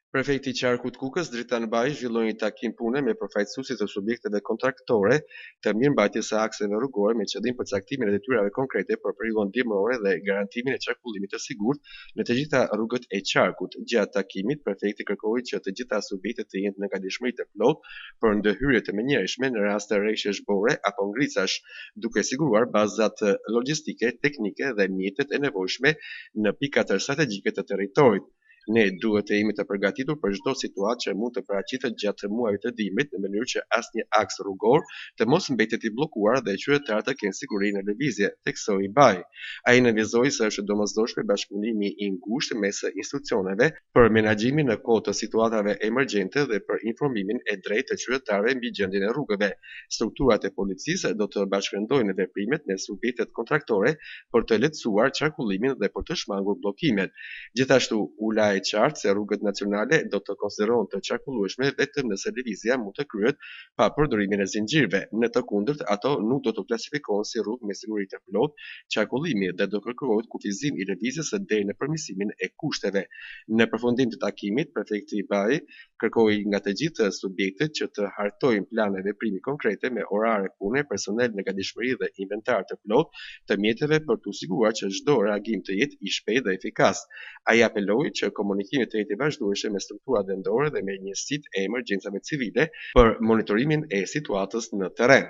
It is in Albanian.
Prefekti i Qarkut Kukës, Dritan Baji, zhvilloi një takim pune me përfaqësuesit të subjekteve kontraktore të mirëmbajtjes së akseve rrugore me qëllim përcaktimin e detyrave konkrete për periudhën dimërore dhe garantimin e qarkullimit të sigurt në të gjitha rrugët e Qarkut. Gjatë takimit, prefekti kërkoi që të gjitha subjektet të jenë në gatishmëri të plotë për ndërhyrje të menjëhershme në rast të rreshjesh bore apo ngricash, duke siguruar bazat logjistike, teknike dhe mjetet e nevojshme në pikat strategjike të territorit. Ne duhet të jemi të përgatitur për çdo situatë që mund të paraqitet gjatë muajit të dimrit në mënyrë që asnjë aks rrugor të mos mbetet i bllokuar dhe qytetarët të kenë siguri në lëvizje, theksoi Baji. Ai nënvizoi se është domosdoshme bashkëpunimi i ngushtë mes institucioneve për menaxhimin në kohë të situatave emergjente dhe për informimin e drejtë të qytetarëve mbi gjendjen e rrugëve. Strukturat e policisë do të bashkëndojnë veprimet me subjektet kontraktore për të lehtësuar qarkullimin dhe për të shmangur bllokimet. Gjithashtu ula e qartë se rrugët nacionale do të konsiderohen të qarkullueshme vetëm nëse lëvizja mund të kryhet pa përdorimin e zinxhirëve. Në të kundërt, ato nuk do të klasifikohen si rrugë me siguri të plotë qarkullimi dhe do kërkohet kufizim i lëvizjes deri në përmirësimin e kushteve. Në përfundim të takimit, prefekti Baji kërkoi nga të gjithë subjektet që të hartojnë plane veprimi konkrete me orare pune, personel në gatishmëri dhe inventar të plotë të mjeteve për të siguruar që çdo reagim të jetë i shpejtë dhe efikas. Ai apeloi që komunikimi të jetë i vazhdueshëm me strukturat vendore dhe me njësitë e emergjencave civile për monitorimin e situatës në terren.